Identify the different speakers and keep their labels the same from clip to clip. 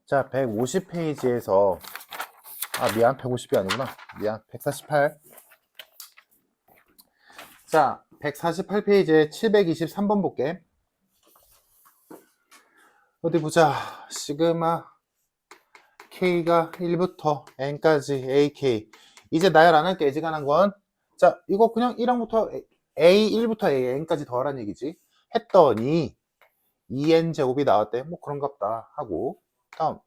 Speaker 1: 자, 150페이지에서 미안, 150이 아니구나. 미안, 148. 자, 148페이지에 723번 볼게. 어디 보자. 시그마 K가 1부터 N까지 AK. 이제 나열 안 할게. 애지간한 건. 자, 이거 그냥 1항부터 A1부터 AN까지 더하라는 얘기지. 했더니 2N제곱이 나왔대. 뭐 그런갑다 하고. 다음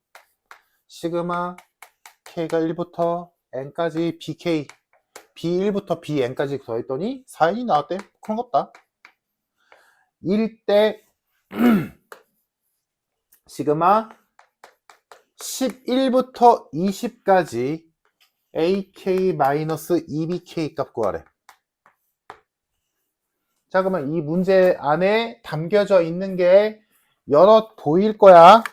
Speaker 1: 시그마 K가 1부터 N까지 BK B1부터 BN까지 더했더니 4N이 나왔대. 그런갑다. 1대 시그마 11부터 20까지 AK-2BK 값 구하래. 자, 그러면 이 문제 안에 담겨져 있는 게 여러 보일 거야.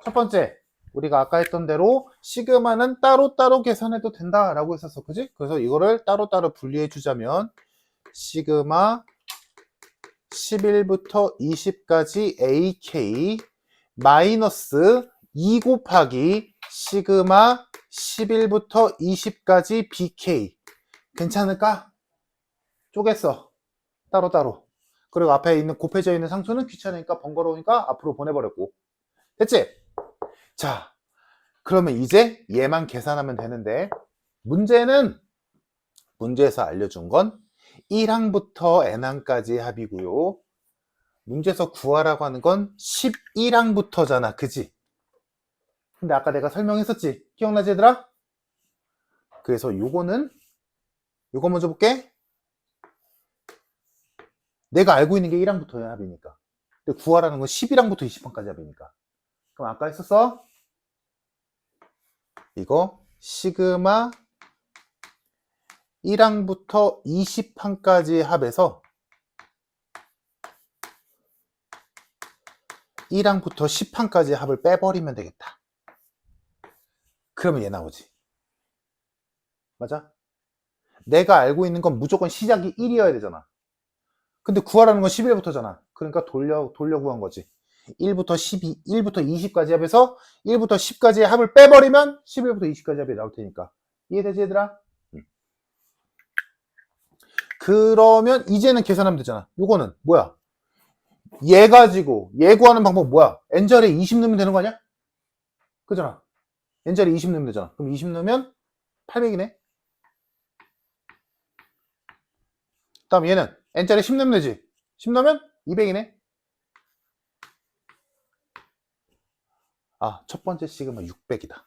Speaker 1: 첫 번째, 우리가 아까 했던 대로 시그마는 따로따로 계산해도 된다라고 했었어. 그지? 그래서 이거를 따로따로 분리해 주자면 시그마 11부터 20까지 AK 마이너스 2 곱하기 시그마 11부터 20까지 BK. 괜찮을까? 쪼갰어. 따로따로. 그리고 앞에 있는 곱해져 있는 상수는 귀찮으니까 번거로우니까 앞으로 보내버렸고. 됐지? 자, 그러면 이제 얘만 계산하면 되는데 문제에서 알려준 건 1항부터 n항까지 합이고요. 문제에서 구하라고 하는 건 11항부터잖아. 그지? 근데 아까 내가 설명했었지? 기억나지 얘들아? 그래서 요거 먼저 볼게. 내가 알고 있는 게 1항부터의 합이니까. 근데 구하라는 건 11항부터 20항까지 합이니까. 그럼 아까 했었어? 이거 시그마 1항부터 20항까지 합에서 1항부터 10항까지 합을 빼버리면 되겠다. 그러면 얘 나오지. 맞아? 내가 알고 있는 건 무조건 시작이 1이어야 되잖아. 근데 구하라는 건 11부터잖아. 그러니까 돌려 구한 거지. 1부터 20까지 합에서 1부터 10까지의 합을 빼버리면 11부터 20까지 합이 나올 테니까. 이해되지 얘들아? 그러면 이제는 계산하면 되잖아. 요거는 뭐야? 얘 가지고 얘 구하는 방법 뭐야? n자리에 20 넣으면 되는 거 아니야? 그잖아. n자리에 20 넣으면 되잖아. 그럼 20 넣으면 800이네. 다음 얘는 n자리에 10 넣으면 되지. 10 넣으면 200이네. 첫 번째 시그마 600이다.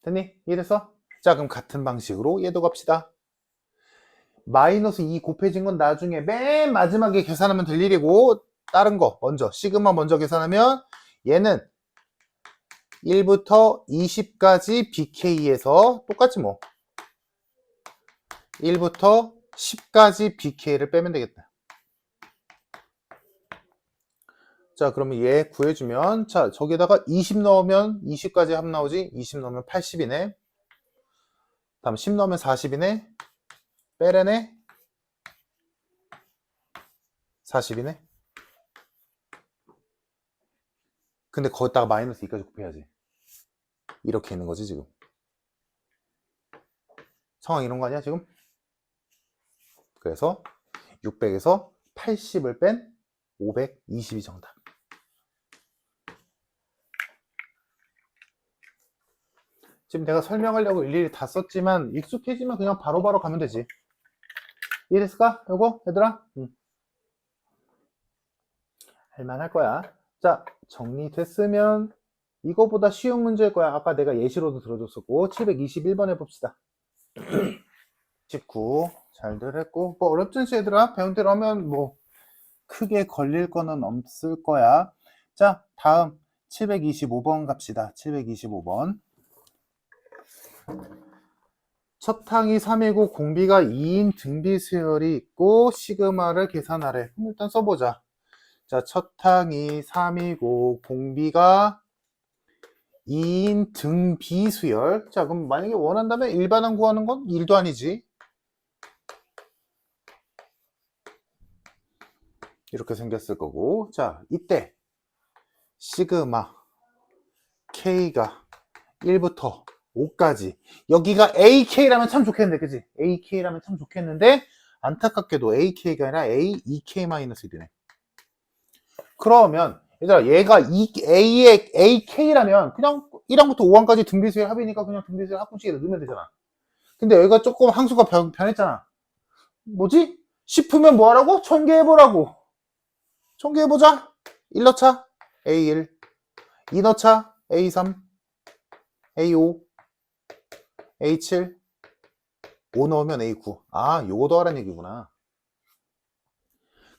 Speaker 1: 됐니? 이해됐어? 자, 그럼 같은 방식으로 얘도 갑시다. 마이너스 2 곱해진 건 나중에 맨 마지막에 계산하면 될 일이고, 다른 거 먼저 시그마 먼저 계산하면 얘는 1부터 20까지 BK에서 똑같지 뭐. 1부터 10까지 BK를 빼면 되겠다. 자, 그러면 얘 구해주면, 자, 저기다가 20 넣으면 20까지 합 나오지? 20 넣으면 80이네. 다음 10 넣으면 40이네. 빼래네. 40이네. 근데 거기다가 마이너스 2까지 곱해야지. 이렇게 있는 거지, 지금. 상황 이런 거 아니야, 지금? 그래서 600에서 80을 뺀 520이 정답. 지금 내가 설명하려고 일일이 다 썼지만 익숙해지면 그냥 바로바로 가면 되지. 이해됐을까? 요거 얘들아? 할만할 거야. 자, 정리됐으면 이거보다 쉬운 문제일 거야. 아까 내가 예시로도 들어줬었고 721번 해봅시다. 19 잘들 했고 뭐 어렵지 않지 얘들아? 배운 대로 하면 뭐 크게 걸릴 거는 없을 거야. 자, 다음 725번 갑시다. 725번. 첫 항이 3이고 공비가 2인 등비 수열이 있고 시그마를 계산하래. 그럼 일단 써보자. 자, 첫 항이 3이고 공비가 2인 등비 수열. 자, 그럼 만약에 원한다면 일반항 구하는 건 1도 아니지. 이렇게 생겼을 거고, 자, 이때 시그마 K가 1부터 5까지 여기가 AK라면 참 좋겠는데, 그지? AK라면 참 좋겠는데 안타깝게도 AK가 아니라 AEK-1이네. 그러면 얘들아, 얘가 A의 AK라면 그냥 1항부터 5항까지 등비수열 합이니까 그냥 등비수열 합분식에다 넣으면 되잖아. 근데 여기가 조금 항수가 변했잖아. 뭐지? 싶으면 뭐 하라고? 전개해보라고. 전개해보자. 1 넣자. A1. 2 넣자. A3. A5. A7. 5 넣으면 A9. 아, 요거도 하라는 얘기구나.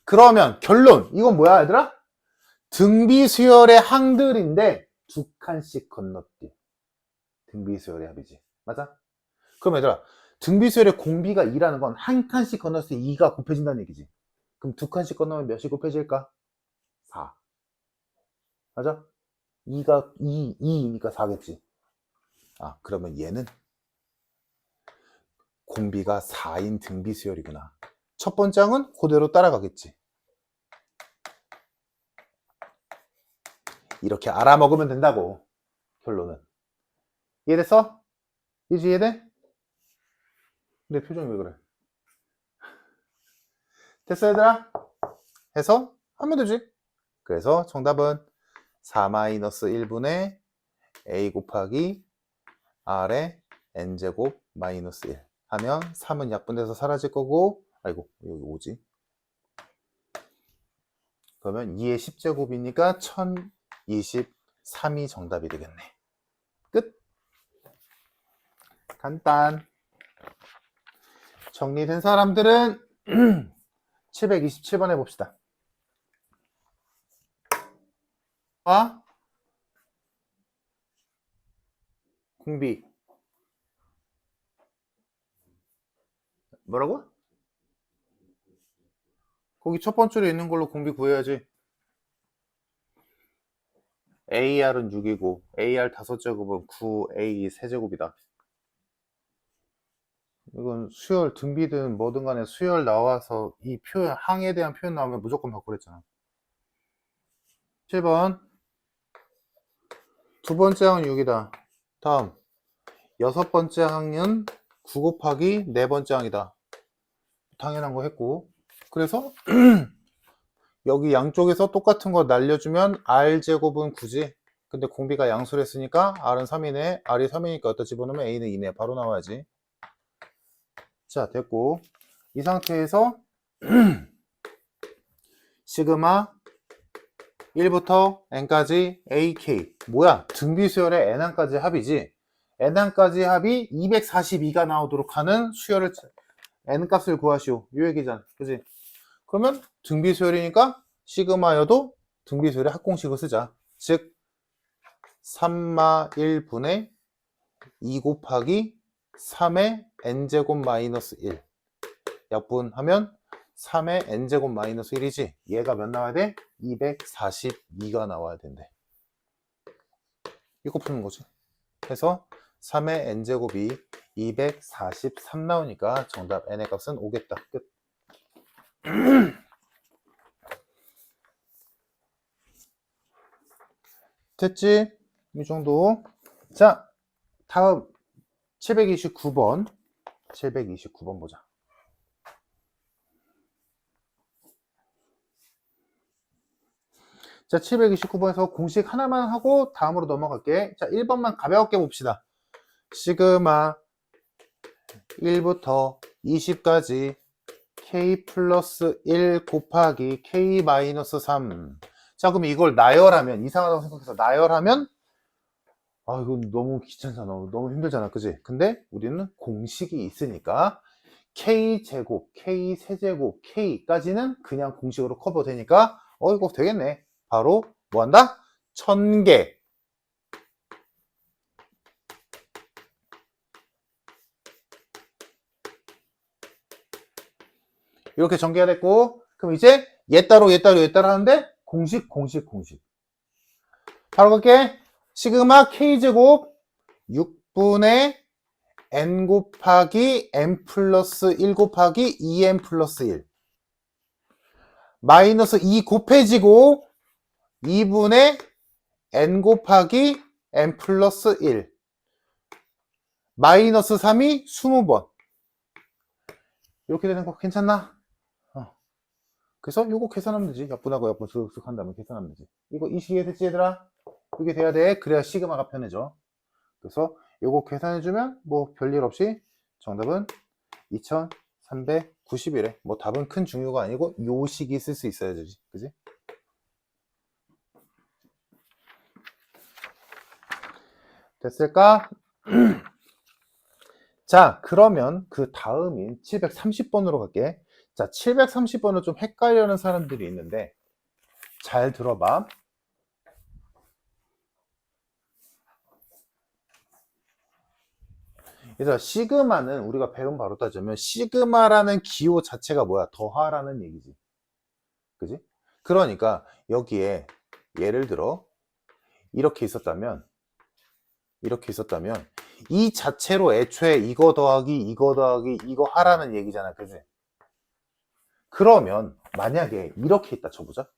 Speaker 1: 그러면 결론. 이건 뭐야, 얘들아? 등비수열의 항들인데 두 칸씩 건너뛰. 등비수열의 합이지. 맞아? 그럼 얘들아, 등비수열의 공비가 2라는 건 한 칸씩 건넜을 때 2가 곱해진다는 얘기지. 그럼 두 칸씩 건너면 몇이 곱해질까? 4. 맞아? 2가 2이니까 4겠지. 아, 그러면 얘는 공비가 4인 등비수열이구나. 첫 번째 항은 그대로 따라가겠지. 이렇게 알아먹으면 된다고. 결론은. 이해됐어? 이제 이해돼? 내 표정이 왜 그래? 됐어, 얘들아? 해서 하면 되지. 그래서 정답은 4-1분의 a 곱하기 r의 n제곱 마이너스 1 하면 3은 약분돼서 사라질 거고, 아이고, 여기 5지. 그러면 2의 10제곱이니까 1023이 정답이 되겠네. 끝. 간단. 정리된 사람들은 727번 해봅시다. 공비. 뭐라고? 거기 첫 번째로 있는 걸로 공비 구해야지. AR은 6이고 AR 5제곱은 9A 세제곱이다. 이건 수열 등비든 뭐든 간에 수열 나와서 이 표현, 항에 대한 표현 나오면 무조건 바꾸랬잖아 7번. 두 번째 항은 6이다. 다음 여섯 번째 항은 9 곱하기 네 번째 항이다. 당연한 거 했고, 그래서 여기 양쪽에서 똑같은 거 날려주면 R제곱은 9지. 근데 공비가 양수를 했으니까 R은 3이네. R이 3이니까 어디다 집어넣으면 A는 2네. 바로 나와야지. 자, 됐고, 이 상태에서 시그마 1부터 n까지 AK. 뭐야? 등비수열의 n항까지 합이지. n항까지 합이 242가 나오도록 하는 수열을 n값을 구하시오. 요 얘기잖아. 그지? 그러면 등비수열이니까 시그마여도 등비수열의 합공식을 쓰자. 즉 3마 1분의 2 곱하기 3의 n제곱 마이너스 1 약분하면 3의 n제곱 마이너스 1이지. 얘가 몇 나와야 돼? 242가 나와야 된대. 이거 푸는 거지. 그래서 3의 n제곱이 243 나오니까 정답 n의 값은 5겠다. 끝. 됐지? 이 정도. 자, 다음 729번. 729번 보자. 자, 729번에서 공식 하나만 하고 다음으로 넘어갈게. 자, 1번만 가볍게 봅시다. 시그마 1부터 20까지 k 플러스 1 곱하기 k 마이너스 3. 자, 그럼 이걸 나열하면, 이상하다고 생각해서 나열하면, 아, 이건 너무 귀찮잖아. 너무 힘들잖아. 그지? 근데 우리는 공식이 있으니까 k제곱, k세제곱, k까지는 그냥 공식으로 커버되니까 이거 되겠네. 바로 뭐 한다? 1000개. 이렇게 전개가 됐고, 그럼 이제 얘 따로 하는데 공식. 바로 갈게. 시그마 k제곱 6분의 n 곱하기 n 플러스 1 곱하기 2n 플러스 1. 마이너스 2 곱해지고 2분의 n 곱하기 n 플러스 1 마이너스 3이 20번 이렇게 되는 거 괜찮나? 그래서 요거 계산하면 되지. 약분하고 약분 쓱쓱 한 다음에 계산하면 되지. 이거 이 식이 됐지 얘들아? 이게 돼야 돼. 그래야 시그마가 편해져. 그래서 요거 계산해주면 뭐 별일 없이 정답은 2391에 뭐 답은 큰 중요가 아니고 요 식이 쓸 수 있어야 되지. 그지? 됐을까? 자, 그러면 그 다음인 730번으로 갈게. 자, 730번은 좀 헷갈려하는 사람들이 있는데 잘 들어봐. 그래서 시그마는 우리가 배운 바로 따지면 시그마라는 기호 자체가 뭐야? 더하라는 얘기지. 그지? 그러니까 여기에 예를 들어 이렇게 있었다면 이 자체로 애초에 이거 더하기 이거 하라는 얘기잖아. 그지? 그러면 만약에 이렇게 있다 쳐보자.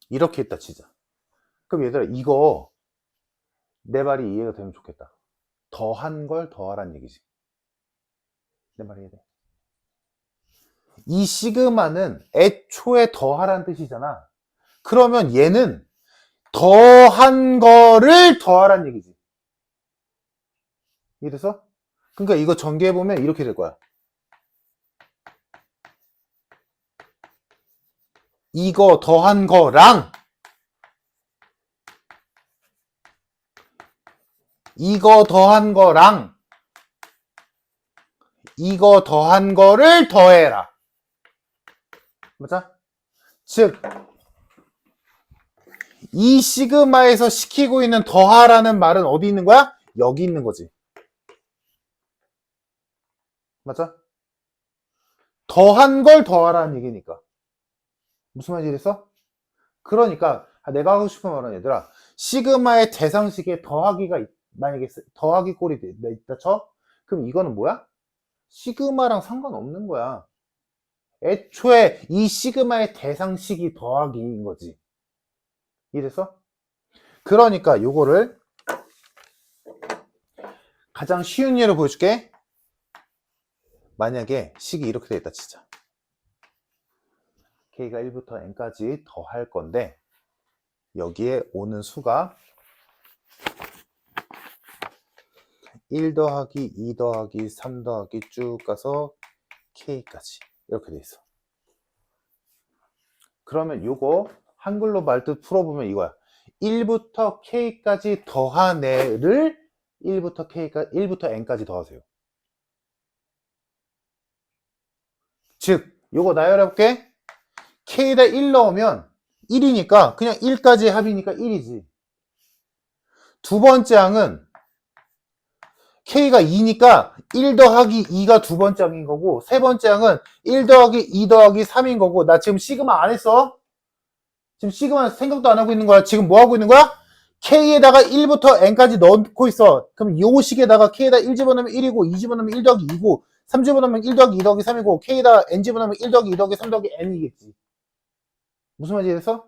Speaker 1: 이렇게 있다 치자. 그럼 얘들아 이거 내 말이 이해가 되면 좋겠다. 더한 걸 더하란 얘기지. 내 말이 이해돼? 이 시그마는 애초에 더하란 뜻이잖아. 그러면 얘는 더한 거를 더하란 얘기지. 이래서 그러니까 이거 전개해보면 이렇게 될 거야. 이거 더한 거랑 이거 더한 거랑 이거 더한 거를 더해라. 맞아? 즉 이 시그마에서 시키고 있는 더하라는 말은 어디 있는 거야? 여기 있는 거지. 맞아? 더한 걸 더하라는 얘기니까. 무슨 말인지 이랬어? 그러니까 내가 하고 싶은 말은 얘들아 시그마의 대상식에 더하기가 만약에 더하기 꼴이 있다 쳐? 그럼 이거는 뭐야? 시그마랑 상관없는 거야. 애초에 이 시그마의 대상식이 더하기인 거지. 이래서 그러니까 요거를 가장 쉬운 예로 보여줄게. 만약에 식이 이렇게 돼 있다 치자. k가 1부터 n까지 더할 건데 여기에 오는 수가 1 더하기 2 더하기 3 더하기 쭉 가서 k까지 이렇게 돼 있어. 그러면 요거 한글로 말뜻 풀어보면 이거야. 1부터 k까지 더한 애를 1부터 n까지 더하세요. 즉 요거 나열해볼게. k에다 1 넣으면 1이니까 그냥 1까지 합이니까 1이지. 두 번째 항은 k가 2니까 1 더하기 2가 두 번째 항인 거고 세 번째 항은 1 더하기 2 더하기 3인 거고 나 지금 시그마 안 했어? 지금 시그마 생각도 안 하고 있는 거야. 지금 뭐 하고 있는 거야? k에다가 1부터 n까지 넣고 있어. 그럼 요 식에다가 k에다 1 집어넣으면 1이고 2 집어넣으면 1 더하기 2고 3 집어넣으면 1 더하기 2 더하기 3이고 k에다 n 집어넣으면 1 더하기 2 더하기 3 더하기 n이겠지. 무슨 말인지 이해했어?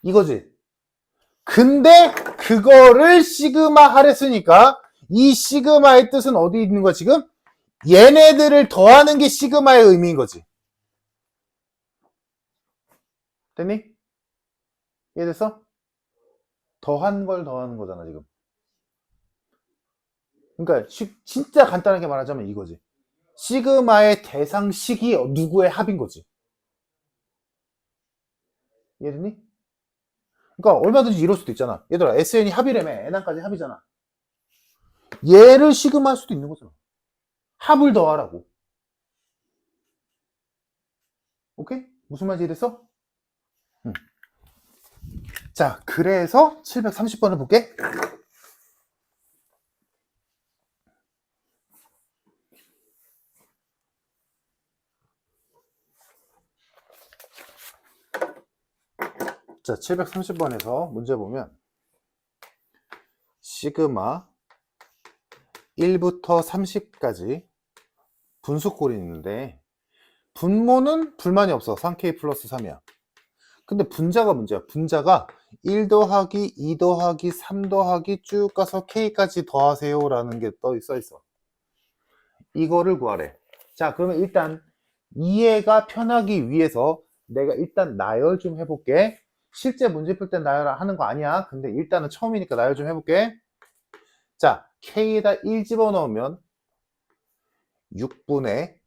Speaker 1: 이거지. 근데 그거를 시그마 하랬으니까 이 시그마의 뜻은 어디 있는 거야 지금? 얘네들을 더하는 게 시그마의 의미인 거지. 됐니? 이해됐어? 더한 걸 더하는 거잖아 지금. 그러니까 진짜 간단하게 말하자면 이거지. 시그마의 대상식이 누구의 합인 거지. 이해됐니? 그러니까 얼마든지 이럴 수도 있잖아. 얘들아 SN이 합이라며 n항까지 합이잖아. 얘를 시그마 할 수도 있는 거잖아. 합을 더하라고. 오케이? 무슨 말인지 이해됐어? 자, 그래서 730번을 볼게. 자, 730번에서 문제 보면 시그마 1부터 30까지 분수꼴이 있는데 분모는 불만이 없어. 3k 플러스 3이야. 근데 분자가 문제야. 분자가 1 더하기 2 더하기 3 더하기 쭉 가서 k까지 더하세요 라는 게 써 있어. 이거를 구하래. 자, 그러면 일단 이해가 편하기 위해서 내가 일단 나열 좀 해볼게. 실제 문제 풀 땐 나열하는 거 아니야. 근데 일단은 처음이니까 나열 좀 해볼게. 자, k에다 1 집어넣으면 6분의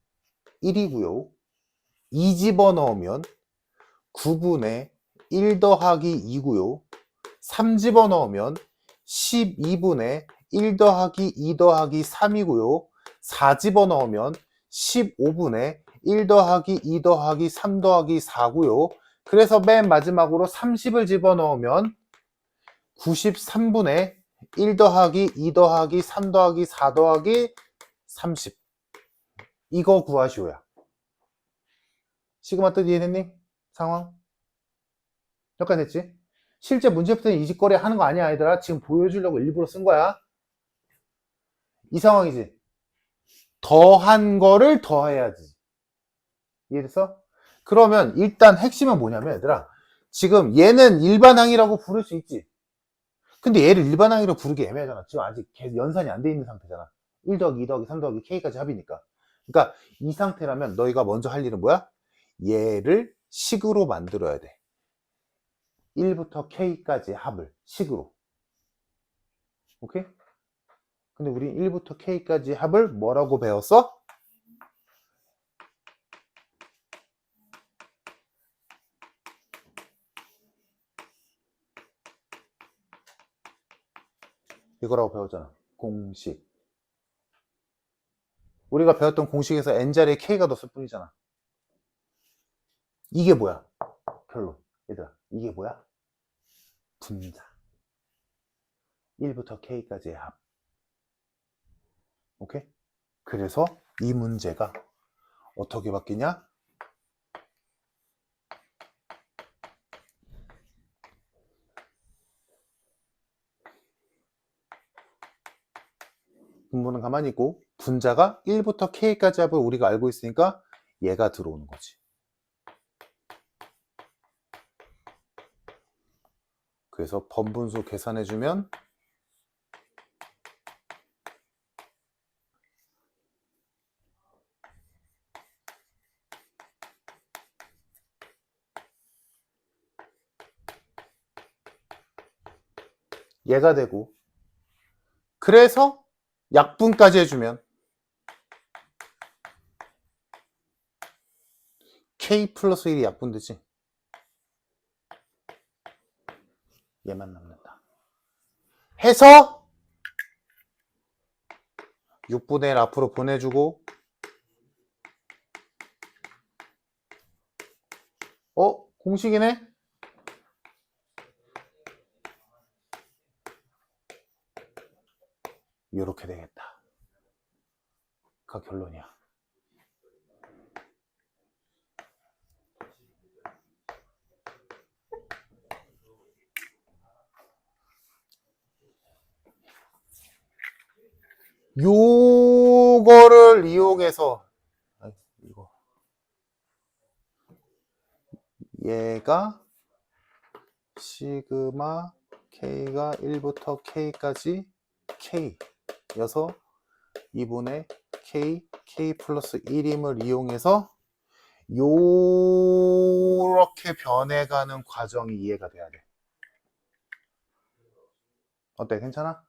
Speaker 1: 1이고요. 2 집어넣으면 9분의 1 더하기 2고요. 3 집어넣으면 12분의 1 더하기 2 더하기 3이고요. 4 집어넣으면 15분의 1 더하기 2 더하기 3 더하기 4고요. 그래서 맨 마지막으로 30을 집어넣으면 93분의 1 더하기 2 더하기 3 더하기 4 더하기 30. 이거 구하시오야. 시그마 뜻 이해됐니? 상황? 여기까지 됐지? 실제 문제부터는 이 짓거리 하는 거 아니야, 얘들아. 지금 보여주려고 일부러 쓴 거야. 이 상황이지. 더한 거를 더해야지. 이해됐어? 그러면 일단 핵심은 뭐냐면, 얘들아. 지금 얘는 일반항이라고 부를 수 있지. 근데 얘를 일반항이라고 부르기 애매하잖아. 지금 아직 연산이 안 돼 있는 상태잖아. 1 더하기 2 더하기 3 더하기 k까지 합이니까. 그러니까 이 상태라면 너희가 먼저 할 일은 뭐야? 얘를 식으로 만들어야 돼. 1부터 k까지 합을 식으로. 오케이? 근데 우리 1부터 k까지 합을 뭐라고 배웠어? 이거라고 배웠잖아. 공식. 우리가 배웠던 공식에서 n자리에 k가 더 쓸 뿐이잖아. 이게 뭐야? 결론. 얘들아, 이게 뭐야? 분자. 1부터 k까지의 합. 오케이? 그래서 이 문제가 어떻게 바뀌냐? 분모는 가만히 있고 분자가 1부터 k까지 합을 우리가 알고 있으니까 얘가 들어오는 거지. 그래서 번분수 계산해주면 얘가 되고, 그래서 약분까지 해주면 k 플러스 1이 약분되지. 얘만 남는다. 해서 6분의 1 앞으로 보내주고, 공식이네? 이렇게 되겠다. 그 결론이야. 요거를 이용해서 이거 얘가 시그마 k가 1부터 k까지 k여서 2분의 k 플러스 1임을 이용해서 요렇게 변해가는 과정이 이해가 돼야 돼. 어때? 괜찮아?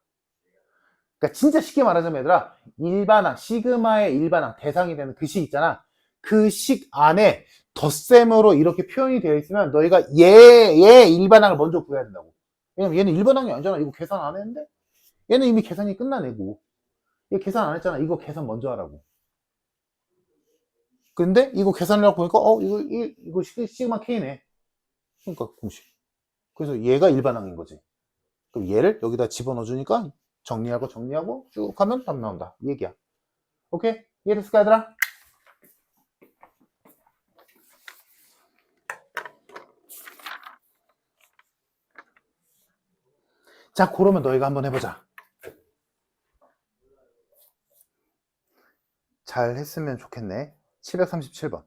Speaker 1: 그러니까 진짜 쉽게 말하자면 얘들아, 일반항, 시그마의 일반항, 대상이 되는 그 식 있잖아. 그 식 안에 덧셈으로 이렇게 표현이 되어 있으면 너희가 얘 일반항을 먼저 구해야 된다고. 왜냐면 얘는 일반항이 아니잖아. 이거 계산 안 했는데? 얘는 이미 계산이 끝나내고. 얘 계산 안 했잖아. 이거 계산 먼저 하라고. 근데 이거 계산을 하고 보니까 이거 시그마 K네. 그러니까 공식. 그래서 얘가 일반항인 거지. 그럼 얘를 여기다 집어넣어 주니까 정리하고 쭉 하면 답 나온다. 이 얘기야. 오케이? 이해됐을까 얘들아? 자, 그러면 너희가 한번 해보자. 잘 했으면 좋겠네. 737번.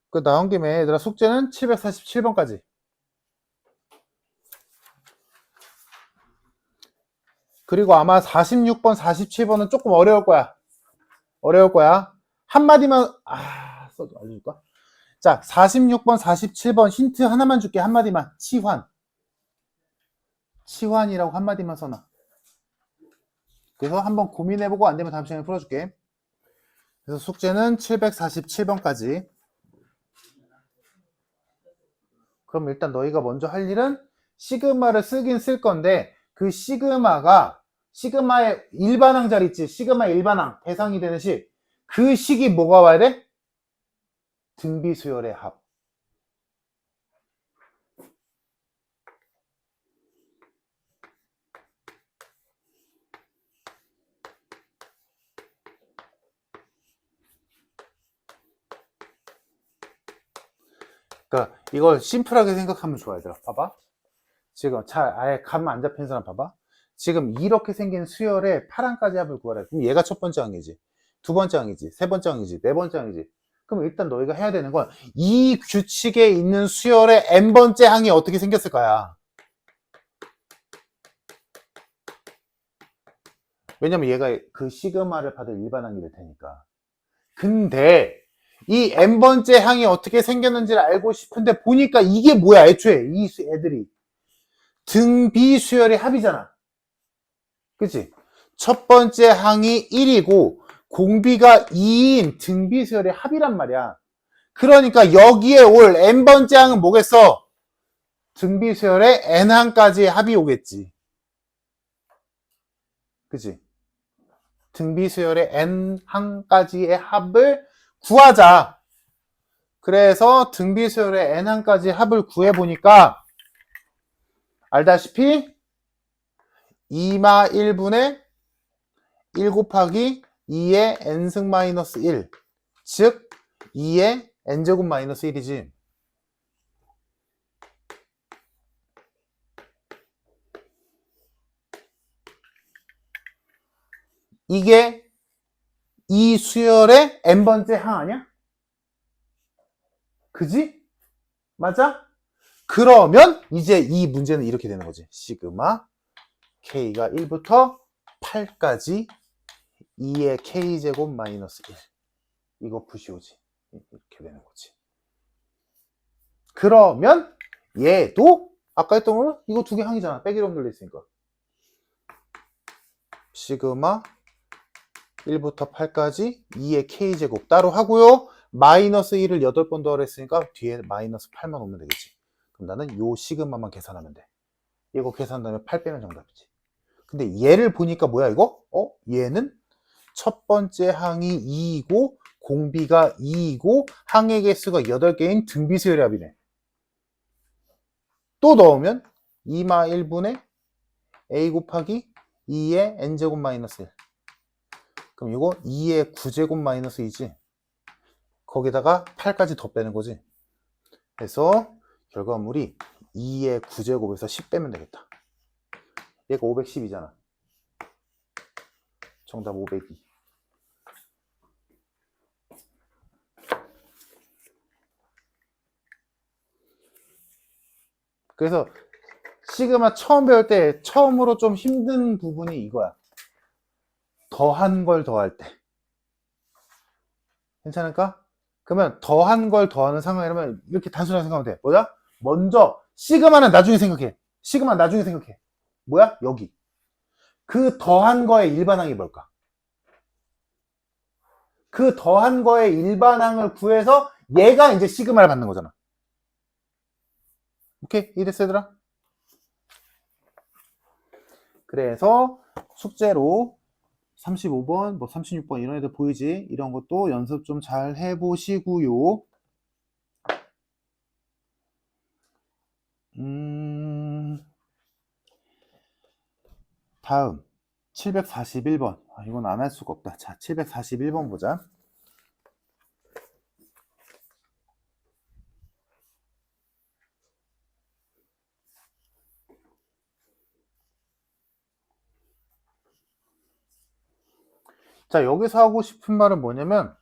Speaker 1: 그 나온 김에 얘들아 숙제는 747번까지. 그리고 아마 46번, 47번은 조금 어려울 거야. 어려울 거야. 한마디만, 알려줄까? 자, 46번, 47번 힌트 하나만 줄게. 한마디만. 치환. 치환이라고 한마디만 써놔. 그래서 한번 고민해보고 안 되면 다음 시간에 풀어줄게. 그래서 숙제는 747번까지. 그럼 일단 너희가 먼저 할 일은 시그마를 쓰긴 쓸 건데 그 시그마의 일반항 자리 있지? 시그마 일반항 대상이 되는 식. 그 식이 뭐가 와야 돼? 등비수열의 합. 그러니까 이걸 심플하게 생각하면 좋아 얘들아. 봐봐. 지금 아예 감 안 잡힌 사람 봐봐. 지금 이렇게 생긴 수열의 파랑까지 합을 구하래. 그럼 얘가 첫 번째 항이지. 두 번째 항이지. 세 번째 항이지. 네 번째 항이지. 그럼 일단 너희가 해야 되는 건 이 규칙에 있는 수열의 n번째 항이 어떻게 생겼을까야. 왜냐면 얘가 그 시그마를 받을 일반항이 될 테니까. 근데 이 n번째 항이 어떻게 생겼는지를 알고 싶은데 보니까 이게 뭐야 애초에 이 애들이 등비수열의 합이잖아. 그치? 첫 번째 항이 1이고 공비가 2인 등비수열의 합이란 말이야. 그러니까 여기에 올 n번째 항은 뭐겠어? 등비수열의 n항까지의 합이 오겠지. 그치? 등비수열의 n항까지의 합을 구하자. 그래서 등비수열의 n항까지 합을 구해보니까 알다시피 2마 1분의 1 곱하기 2의 n승 마이너스 1, 즉 2의 n제곱 마이너스 1이지. 이게 이 수열의 n번째 항 아니야? 그지? 맞아? 그러면 이제 이 문제는 이렇게 되는 거지. 시그마 k가 1부터 8까지 2의 k제곱 마이너스 1. 이거 푸시오지. 이렇게 되는 거지. 그러면 얘도 아까 했던 거는 이거 두 개 항이잖아. 빼기로 연결돼 있으니까. 시그마 1부터 8까지 2의 k제곱 따로 하고요. 마이너스 1을 8번 더하라 했으니까 뒤에 마이너스 8만 오면 되겠지. 그럼 나는 요 시그마만 계산하면 돼. 이거 계산하면 8 빼면 정답이지. 근데 얘를 보니까 뭐야 이거? 얘는 첫 번째 항이 2이고 공비가 2이고 항의 개수가 8개인 등비수열의 합이네. 또 넣으면 2마 1분의 a 곱하기 2의 n제곱 마이너스 1. 그럼 이거 2의 9제곱 마이너스 2지. 거기다가 8까지 더 빼는 거지. 그래서 결과물이 2의 9제곱에서 10 빼면 되겠다. 얘가 510이잖아. 정답 502. 그래서 시그마 처음 배울 때 처음으로 좀 힘든 부분이 이거야. 더한 걸 더할 때. 괜찮을까? 그러면 더한 걸 더하는 상황이라면 이렇게 단순하게 생각하면 돼. 뭐야? 먼저 시그마는 나중에 생각해. 시그마 나중에 생각해. 뭐야? 여기. 그 더한 거의 일반항이 뭘까? 그 더한 거의 일반항을 구해서 얘가 이제 시그마를 받는 거잖아. 오케이? 이해됐어 얘들아? 그래서 숙제로 35번, 뭐 36번 이런 애들 보이지? 이런 것도 연습 좀 잘 해보시고요. 다음 741번. 이건 안 할 수가 없다. 자, 741번 보자. 자, 여기서 하고 싶은 말은 뭐냐면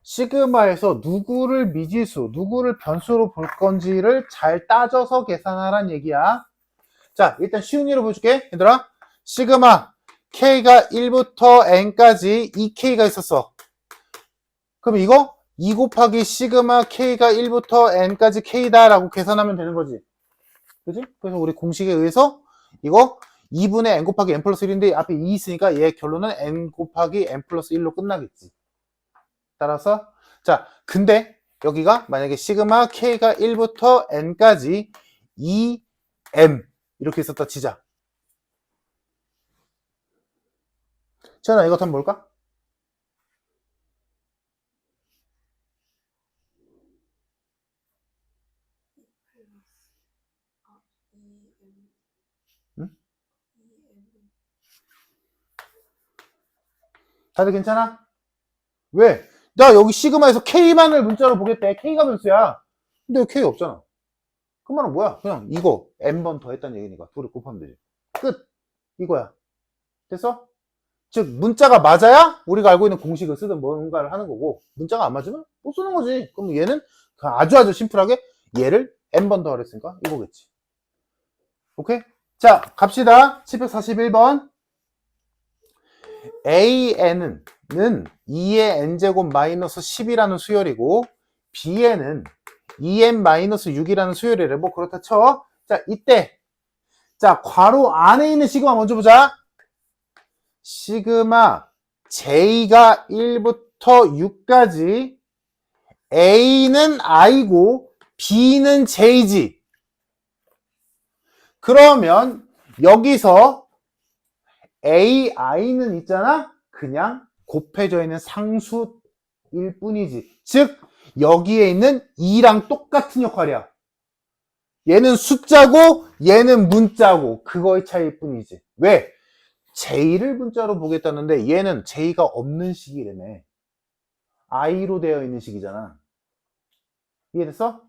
Speaker 1: 시그마에서 누구를 미지수, 누구를 변수로 볼 건지를 잘 따져서 계산하란 얘기야. 자, 일단 쉬운 예로 보여줄게. 얘들아, 시그마 K가 1부터 N까지 2K가 있었어. 그럼 이거 2 곱하기 시그마 K가 1부터 N까지 K다 라고 계산하면 되는 거지. 그지? 그래서 우리 공식에 의해서 이거 2분의 N 곱하기 N 플러스 1인데 앞에 2 있으니까 얘 결론은 N 곱하기 N 플러스 1로 끝나겠지. 따라서 자, 근데 여기가 만약에 시그마 K가 1부터 N까지 2M 이렇게 있었다 치자. 지현아, 이것 한번 볼까? 응? 다들 괜찮아? 왜? 나 여기 시그마에서 K만을 문자로 보겠대. K가 변수야. 근데 여기 K 없잖아. 그 말은 뭐야? 그냥 이거 N번 더 했다는 얘기니까 둘을 곱하면 되지. 끝. 이거야. 됐어? 즉 문자가 맞아야 우리가 알고 있는 공식을 쓰든 뭔가를 하는 거고, 문자가 안 맞으면 못 쓰는 거지. 그럼 얘는 아주 심플하게 얘를 N번 더 하랬으니까 이거겠지. 오케이? 자, 갑시다. 741번. AN은 2의 n제곱 마이너스 10이라는 수열이고 B에는 2n 마이너스 6이라는 수열이래. 뭐 그렇다 쳐. 자, 이때 자, 괄호 안에 있는 시그마 먼저 보자. 시그마 J가 1부터 6까지 A는 I고 B는 J지. 그러면 여기서 AI는 있잖아? 그냥 곱해져 있는 상수일 뿐이지. 즉 여기에 있는 2랑 똑같은 역할이야. 얘는 숫자고 얘는 문자고 그거의 차이일 뿐이지. 왜? J를 문자로 보겠다는데 얘는 J가 없는 식이라며. I로 되어 있는 식이잖아. 이해됐어?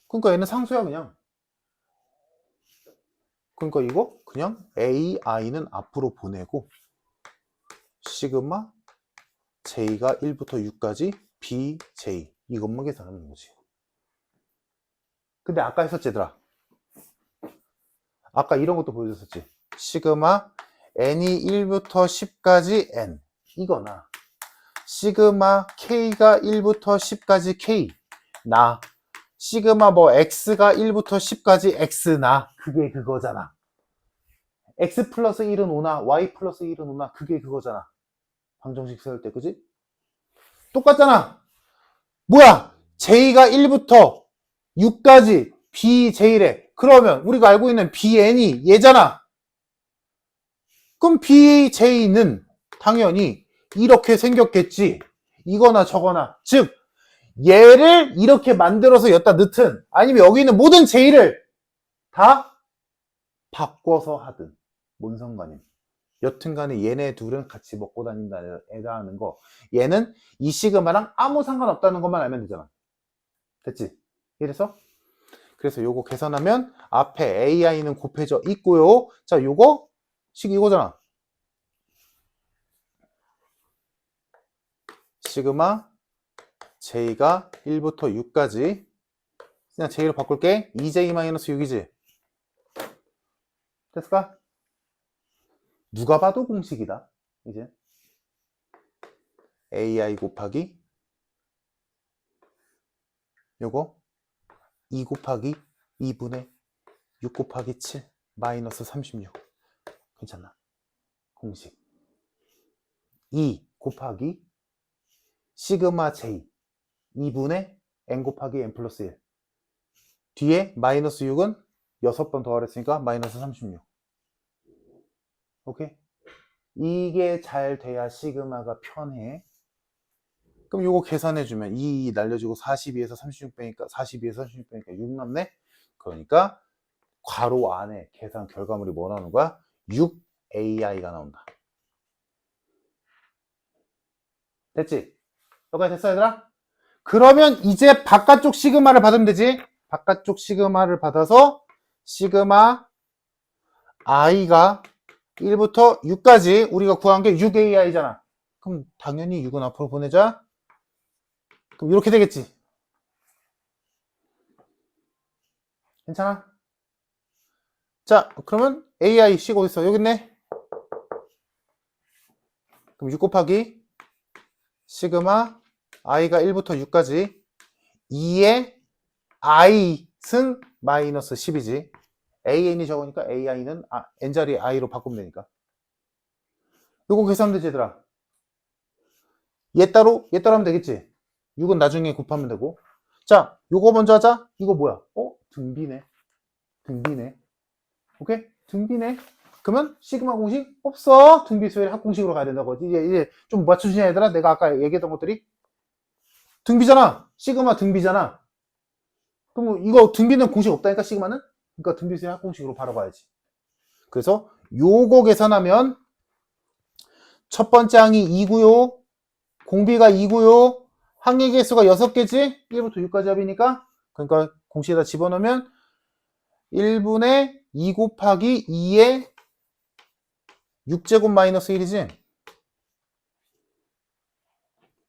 Speaker 1: 그러니까 얘는 상수야 그냥. 그러니까 이거 그냥 AI는 앞으로 보내고 시그마 J가 1부터 6까지 BJ 이것만 계산하는 거지. 근데 아까 했었지 얘들아. 아까 이런 것도 보여줬었지. 시그마 N이 1부터 10까지 N 이거나 시그마 K가 1부터 10까지 K 나 시그마 뭐 X가 1부터 10까지 X 나 그게 그거잖아. X 플러스 1은 5나 Y 플러스 1은 5나 그게 그거잖아. 방정식 세울 때 그지? 똑같잖아. 뭐야? J가 1부터 6까지 BJ래. 그러면 우리가 알고 있는 BN이 얘잖아. 그럼 BJ는 당연히 이렇게 생겼겠지. 이거나 저거나. 즉 얘를 이렇게 만들어서 여기다 넣든 아니면 여기 있는 모든 J를 다 바꿔서 하든 뭔 상관임. 여튼간에 얘네 둘은 같이 먹고 다닌다 하는 거. 얘는 이 시그마랑 아무 상관없다는 것만 알면 되잖아. 됐지? 이래서 그래서 요거 계산하면 앞에 AI는 곱해져 있고요. 자, 요거 식 이거잖아. 시그마 J가 1부터 6까지 그냥 J로 바꿀게. 2J-6이지. 됐을까? 누가 봐도 공식이다. 이제 AI 곱하기 요거 2 곱하기 2분의 6 곱하기 7 마이너스 36 괜찮나? 공식 2 곱하기 시그마 J 2분의 N 곱하기 N 플러스 1 뒤에 마이너스 6은 6번 더하랬으니까 마이너스 36 오케이? 이게 잘 돼야 시그마가 편해. 그럼 요거 계산해주면 2 날려주고 42에서 36 빼니까 42에서 36 빼니까 6 남네? 그러니까 괄호 안에 계산 결과물이 뭐 나오는 거야? 6ai가 나온다. 됐지? 여기까지 됐어 얘들아? 그러면 이제 바깥쪽 시그마를 받으면 되지? 바깥쪽 시그마를 받아서 시그마 i가 1부터 6까지 우리가 구한 게 6ai잖아. 그럼 당연히 6은 앞으로 보내자. 그럼 이렇게 되겠지? 괜찮아? 자, 그러면 ai c가 어딨어? 여기 있네? 그럼 6 곱하기 시그마 i가 1부터 6까지 2의 i승 마이너스 10이지. an이 적으니까 ai는 n자리 i로 바꾸면 되니까. 요거 계산하면 되지 얘들아. 얘 따로 하면 되겠지. 6은 나중에 곱하면 되고. 자, 요거 먼저 하자. 이거 뭐야? 등비네. 오케이? 등비네. 그러면 시그마 공식 없어. 등비 수열이 합공식으로 가야 된다고. 이제 좀 맞춰주냐 얘들아? 내가 아까 얘기했던 것들이 등비잖아. 시그마 등비잖아. 그럼 이거 등비는 공식 없다니까 시그마는? 그러니까 등비 수열 합공식으로 바로 가야지. 그래서 요거 계산하면 첫 번째 항이 2고요. 공비가 2고요. 항의 개수가 6개지? 1부터 6까지 합이니까. 그러니까 공식에다 집어넣으면 1분의 2 곱하기 2의 6제곱 마이너스 1이지.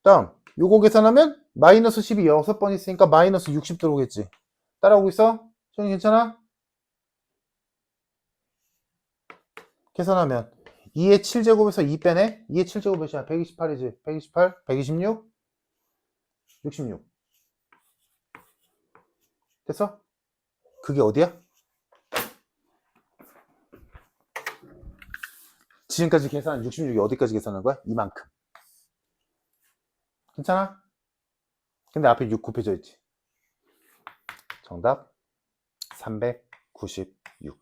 Speaker 1: 다음 요거 계산하면 마이너스 10이 6번 있으니까 마이너스 60 들어오겠지. 따라오고 있어? 저는 괜찮아? 계산하면 2의 7제곱에서 2 빼네? 2의 7제곱 몇이야? 128이지. 128, 126, 66. 됐어? 그게 어디야? 지금까지 계산한 66이 어디까지 계산한 거야? 이만큼. 괜찮아? 근데 앞에 6 곱해져 있지. 정답 396.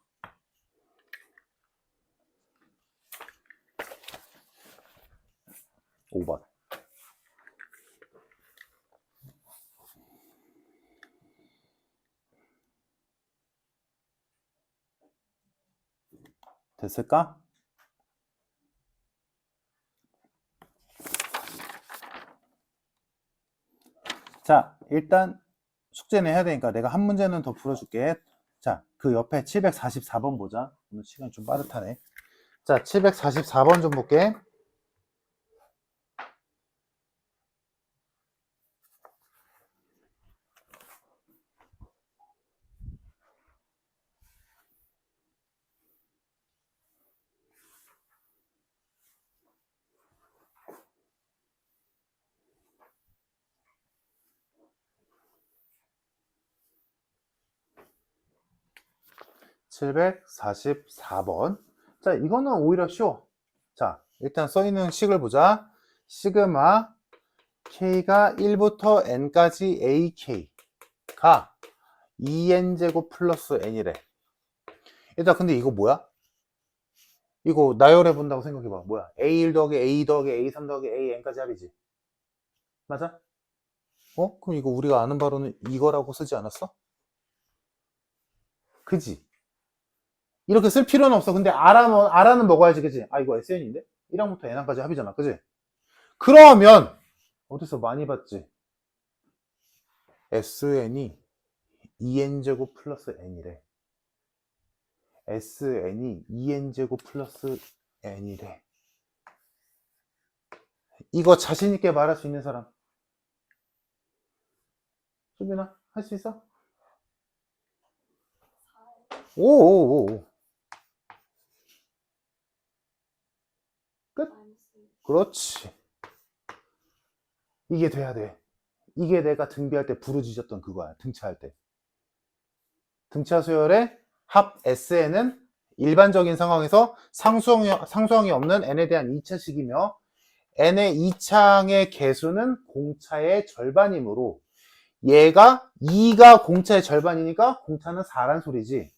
Speaker 1: 5번. 됐을까? 자, 일단 숙제는 해야 되니까 내가 한 문제는 더 풀어줄게. 자, 그 옆에 744번 보자. 오늘 시간이 좀 빠듯하네. 자, 744번 좀 볼게. (744번) 자, 이거는 오히려 쉬워. 자, 일단 써있는 식을 보자. 시그마 k가 1부터 n까지 ak가 2n제곱 플러스 n이래. 일단 근데 이거 뭐야? 이거 나열해 본다고 생각해봐. 뭐야? a1 더하기 a2 더하기 a3 더하기 an까지 합이지. 맞아? 그럼 이거 우리가 아는 바로는 이거라고 쓰지 않았어? 그지? 이렇게 쓸 필요는 없어. 근데 R는 먹어야지, 그지? 이거 SN인데? 1항부터 N항까지 합이잖아, 그지? 그러면, 어디서 많이 봤지? SN이 2N제곱 플러스 N이래. SN이 2N제곱 플러스 N이래. 이거 자신있게 말할 수 있는 사람? 수빈아, 할 수 있어? 오오오. 끝? 그렇지. 이게 돼야 돼. 이게 내가 등비할 때 부르짖었던 그거야. 등차할 때. 등차 수열의 합 SN은 일반적인 상황에서 상수항이 없는 n에 대한 2차식이며 n의 2차항의 개수는 공차의 절반이므로 얘가 2가 공차의 절반이니까 공차는 4란 소리지.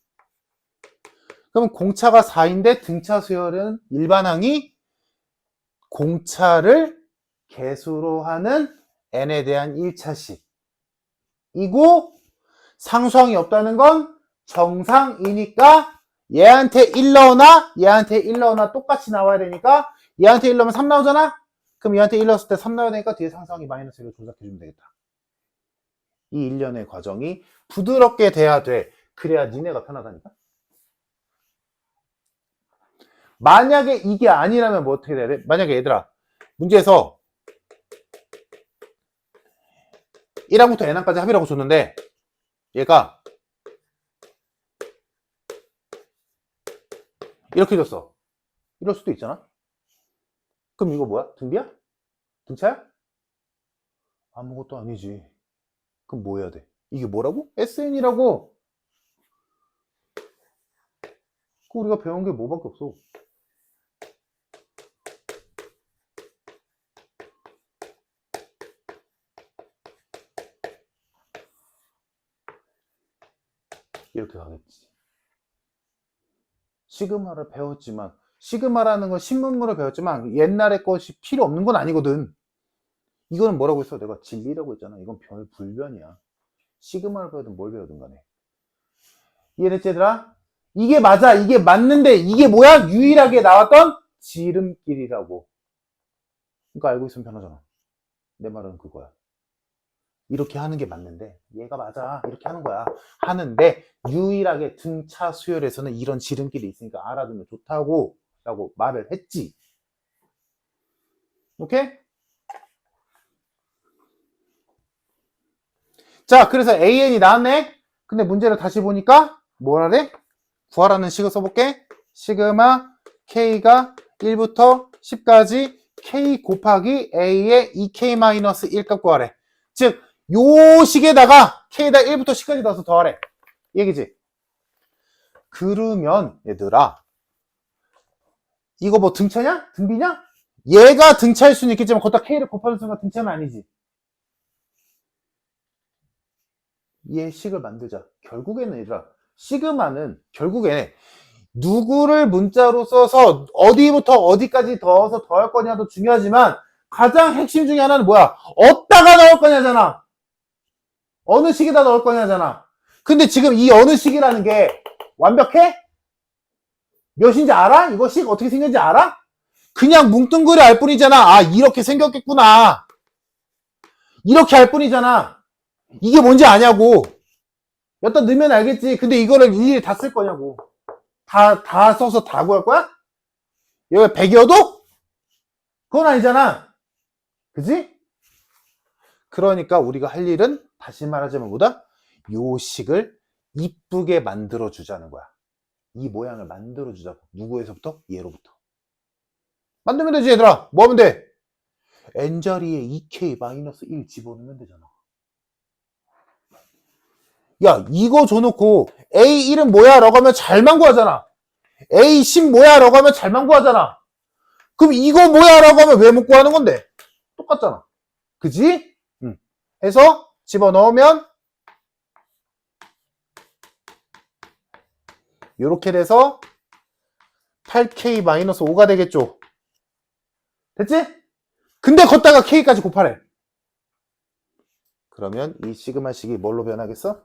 Speaker 1: 그럼 공차가 4인데 등차 수열은 일반항이 공차를 개수로 하는 n에 대한 1차식 이고 상수항이 없다는 건 정상이니까 얘한테 1 넣으나 얘한테 1 넣으나 똑같이 나와야 되니까 얘한테 1 넣으면 3 나오잖아? 그럼 얘한테 1 넣었을 때 3 넣어야 되니까 뒤에 상수항이 마이너스 1을 조작해주면 되겠다. 이 일련의 과정이 부드럽게 돼야 돼. 그래야 니네가 편하다니까? 만약에 이게 아니라면 뭐 어떻게 돼야 돼? 만약에 얘들아 문제에서 1항부터 n항까지 합이라고 줬는데 얘가 이렇게 줬어. 이럴 수도 있잖아. 그럼 이거 뭐야? 등비야? 등차야? 아무것도 아니지. 그럼 뭐 해야 돼? 이게 뭐라고? SN이라고. 그 우리가 배운 게 뭐밖에 없어. 이렇게 가겠지. 시그마를 배웠지만 시그마라는 건 신문물을 배웠지만 옛날의 것이 필요 없는 건 아니거든. 이거는 뭐라고 했어? 내가 진리라고 했잖아. 이건 불변이야. 시그마를 배우든 뭘 배우든 간에. 이해됐지 얘들아? 이게 맞아. 이게 맞는데 이게 뭐야? 유일하게 나왔던 지름길이라고. 그러니까 알고 있으면 편하잖아. 내 말은 그거야. 이렇게 하는 게 맞는데 얘가 맞아. 이렇게 하는 거야. 하는데 유일하게 등차 수열에서는 이런 지름길이 있으니까 알아두면 좋다고 라고 말을 했지. 오케이? 자, 그래서 AN이 나왔네. 근데 문제를 다시 보니까 뭐라래? 구하라는 식을 써볼게. 시그마 K가 1부터 10까지 K 곱하기 A의 2K-1 값 구하래. 즉, 요 식에다가 K에다 1부터 10까지 넣어서 더하래. 얘기지? 그러면 얘들아 이거 뭐 등차냐? 등비냐? 얘가 등차일 수는 있겠지만 거기다 K를 곱하는 순간 등차는 아니지. 얘 식을 만들자. 결국에는 얘들아 시그마는 결국에 누구를 문자로 써서 어디부터 어디까지 더해서 더할 거냐도 중요하지만 가장 핵심 중에 하나는 뭐야? 어디다가 넣을 거냐잖아. 어느 식에다 넣을 거냐잖아. 근데 지금 이 어느 식이라는 게 완벽해? 몇인지 알아? 이거 식 어떻게 생겼는지 알아? 그냥 뭉뚱그려 알 뿐이잖아. 아, 이렇게 생겼겠구나. 이렇게 할 뿐이잖아. 이게 뭔지 아냐고. 여기다 넣으면 알겠지. 근데 이거를 일일이 다 쓸 거냐고. 다 써서 다 구할 거야? 여기 100이어도? 그건 아니잖아. 그지? 그러니까 우리가 할 일은 다시 말하자면 뭐다? 요 식을 이쁘게 만들어 주자는 거야. 이 모양을 만들어 주자고. 누구에서부터? 얘로부터. 만들면 되지 얘들아. 뭐 하면 돼? n자리에 2k-1 집어넣으면 되잖아. 야 이거 줘놓고 A1은 뭐야? 라고 하면 잘만 구하잖아. A10 뭐야? 라고 하면 잘만 구하잖아. 그럼 이거 뭐야? 라고 하면 왜 못 구하는 건데? 똑같잖아. 그지? 해서 집어넣으면 이렇게 돼서 8k-5가 되겠죠. 됐지? 근데 걷다가 k까지 곱하래. 그러면 이 시그마식이 뭘로 변하겠어?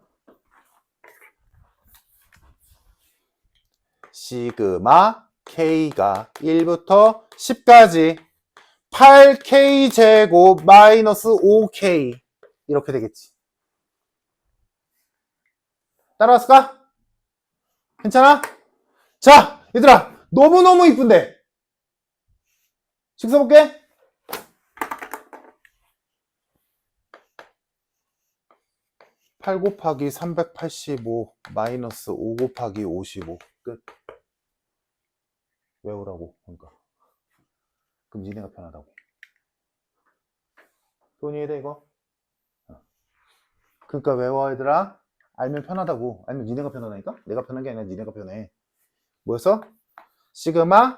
Speaker 1: 시그마 k가 1부터 10까지 8k제곱 마이너스 5k 이렇게 되겠지. 따라왔을까? 괜찮아? 자, 얘들아 너무너무 이쁜데 식 써볼게. (8 곱하기 385) 마이너스 5 곱하기 55 끝. 외우라고. 그러니까 그럼 니네가 편하다고. 돈이 이해돼 이거? 그러니까 외워 얘들아. 알면 편하다고. 알면 니네가 편하다니까? 내가 편한 게 아니라 니네가 편해. 뭐였어? 시그마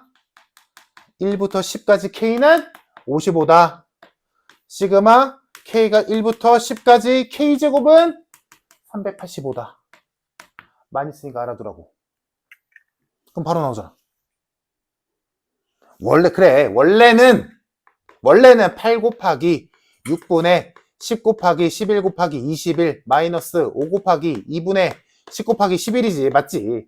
Speaker 1: 1부터 10까지 K는 55다. 시그마 K가 1부터 10까지 K제곱은 385다. 많이 쓰니까 알아두라고. 그럼 바로 나오잖아. 원래 그래. 원래는 8 곱하기 6분의 10 곱하기 11 곱하기 21 마이너스 5 곱하기 2분의 10 곱하기 11이지. 맞지?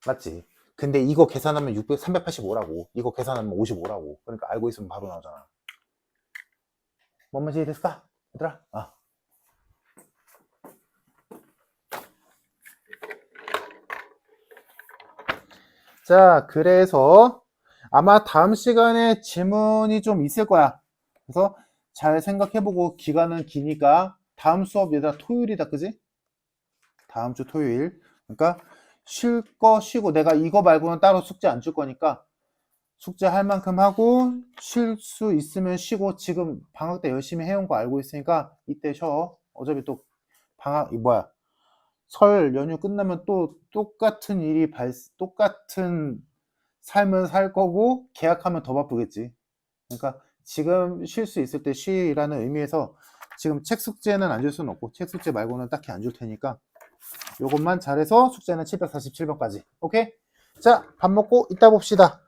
Speaker 1: 맞지? 근데 이거 계산하면 385라고. 이거 계산하면 55라고. 그러니까 알고 있으면 바로 나오잖아. 뭔 말인지 됐을까? 얘들아? 자, 그래서 아마 다음 시간에 질문이 좀 있을 거야. 그래서 잘 생각해보고, 기간은 기니까 다음 수업 얘들아 토요일이다, 그지? 다음 주 토요일. 그러니까 쉴 거 쉬고, 내가 이거 말고는 따로 숙제 안 줄 거니까 숙제 할 만큼 하고 쉴 수 있으면 쉬고, 지금 방학 때 열심히 해온 거 알고 있으니까 이때 쉬어. 어차피 또 설 연휴 끝나면 또 똑같은 똑같은 삶은 살 거고, 계약하면 더 바쁘겠지. 그러니까 지금 쉴 수 있을 때 쉬라는 의미에서 지금 책 숙제는 안 줄 수는 없고, 책 숙제 말고는 딱히 안 줄 테니까 요것만 잘해서 숙제는 747번까지. 오케이? 자, 밥 먹고 이따 봅시다.